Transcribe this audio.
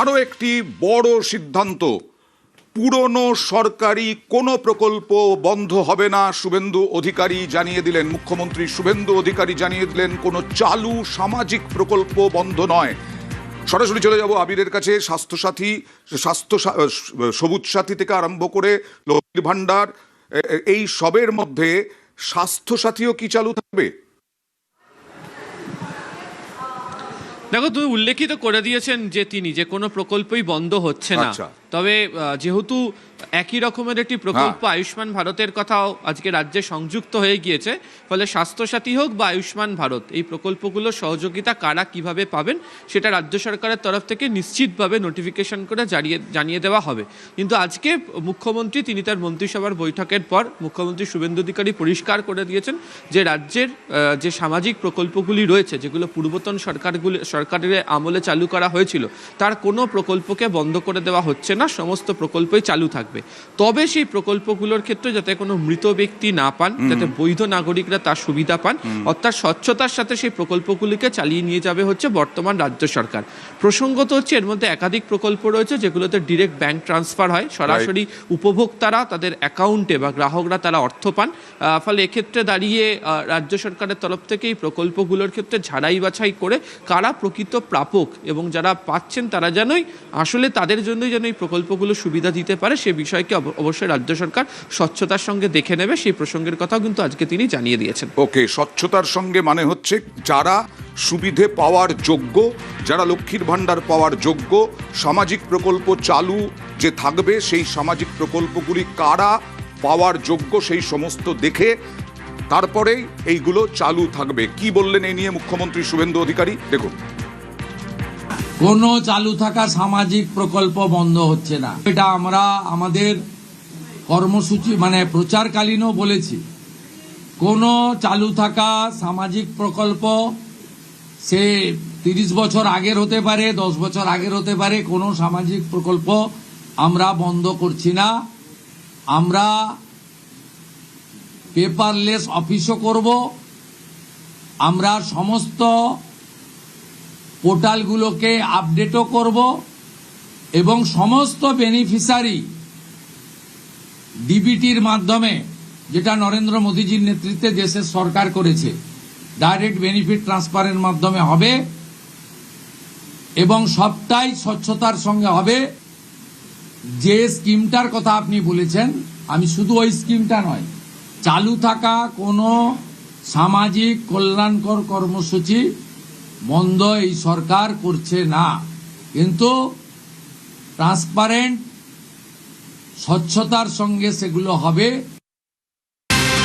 আরও একটি বড় সিদ্ধান্ত, পুরনো সরকারি কোনো প্রকল্প বন্ধ হবে না। শুভেন্দু অধিকারী জানিয়ে দিলেন, মুখ্যমন্ত্রী শুভেন্দু অধিকারী জানিয়ে দিলেন কোনো চালু সামাজিক প্রকল্প বন্ধ নয়। সরাসরি চলে যাব আবিরের কাছে। স্বাস্থ্যসাথী, সবুজ সাথী থেকে আরম্ভ করে লক্ষ্মীর ভাণ্ডার, এই সবের মধ্যে স্বাস্থ্যসাথীও কি চালু থাকবে? দেখো, তুমি উল্লেখিত করে দিয়েছেন যে তিনি যে কোনো প্রকল্পই বন্ধ হচ্ছে না। তবে যেহেতু একই রকমের একটি প্রকল্প আয়ুষ্মান ভারতের কথাও আজকে রাজ্যে সংযুক্ত হয়ে গিয়েছে, ফলে স্বাস্থ্যসাথী হোক বা আয়ুষ্মান ভারত, এই প্রকল্পগুলোর সহযোগিতা কারা কিভাবে পাবেন সেটা রাজ্য সরকারের তরফ থেকে নিশ্চিতভাবে নোটিফিকেশন করে জানিয়ে দেওয়া হবে। কিন্তু আজকে মুখ্যমন্ত্রী তিনি তার মন্ত্রিসভার বৈঠকের পর মুখ্যমন্ত্রী শুভেন্দু অধিকারী পরিষ্কার করে দিয়েছেন যে রাজ্যের যে সামাজিক প্রকল্পগুলি রয়েছে, যেগুলো পূর্বতন সরকারের আমলে চালু করা হয়েছিল, তার কোনো প্রকল্পকে বন্ধ করে দেওয়া হচ্ছে না, সমস্ত প্রকল্পই চালু থাকবে। তবে সেই প্রকল্পগুলোর ক্ষেত্রে যাতে কোনো মৃত ব্যক্তি না পান, যাতে বৈধ নাগরিকরা তার সুবিধা পান, অর্থাৎ স্বচ্ছতার সাথে সেই প্রকল্পগুলিকে চালিয়ে নিয়ে যাবে হচ্ছে বর্তমান রাজ্য সরকার। প্রসঙ্গত হচ্ছে এর মধ্যে একাধিক প্রকল্প রয়েছে যেগুলোতে ডিরেক্ট ব্যাংক ট্রান্সফার হয়, সরাসরি উপভোক্তারা তাদের অ্যাকাউন্টে বা গ্রাহকরা তারা অর্থ পান। ফলে এক্ষেত্রে দাঁড়িয়ে রাজ্য সরকারের তরফ থেকে এই প্রকল্পগুলোর ক্ষেত্রে ঝাড়াই বাছাই করে কারা প্রকৃত প্রাপক এবং যারা পাচ্ছেন তারা যেনই আসলে তাদের জন্যই যেন এই প্রকল্পগুলো সুবিধা দিতে পারে, সে বিষয়কে অবশ্যই রাজ্য সরকার স্বচ্ছতার সঙ্গে দেখে নেবে। সেই প্রসঙ্গের কথাও কিন্তু আজকে তিনি জানিয়ে দিয়েছেন। ওকে, স্বচ্ছতার সঙ্গে মানে হচ্ছে যারা সুবিধে পাওয়ার যোগ্য, যারা লক্ষ্মীর ভাণ্ডার পাওয়ার যোগ্য, সামাজিক প্রকল্প চালু যে থাকবে সেই সামাজিক প্রকল্পগুলি কারা পাওয়ার যোগ্য সেই সমস্ত দেখে তারপরেই এইগুলো চালু থাকবে। কি বললেন এই নিয়ে মুখ্যমন্ত্রী শুভেন্দু অধিকারী, দেখুন। কোনো চালু থাকা সামাজিক প্রকল্প বন্ধ হচ্ছে না, এটা আমরা আমাদের কর্মসূচি প্রচারকালীনও বলেছি। কোনো চালু থাকা সামাজিক প্রকল্প সে 30 বছর আগের হতে পারে, 10 বছর আগের হতে পারে, কোনো সামাজিক প্রকল্প আমরা বন্ধ করছি না। আমরা পেপারলেস অফিসও করব, আমরা সমস্ত পোর্টালগুলোকে আপডেটও করব এবং সমস্ত বেনিফিশিয়ারি ডিবিটির মাধ্যমে, যেটা নরেন্দ্র মোদীজির নেতৃত্বে দেশের সরকার করেছে, ডাইরেক্ট বেনিফিট ট্রান্সফারের মাধ্যমে হবে এবং সবটাই স্বচ্ছতার সঙ্গে হবে। যে স্কিমটার কথা আপনি বলেছেন, আমি শুধু ওই স্কিমটা নয়, চালু থাকা কোনো সামাজিক কল্যাণকর কর্মসূচি বন্ধ এই সরকার করছে না, কিন্তু ট্রান্সপারেন্ট স্বচ্ছতার সঙ্গে সেগুলো হবে।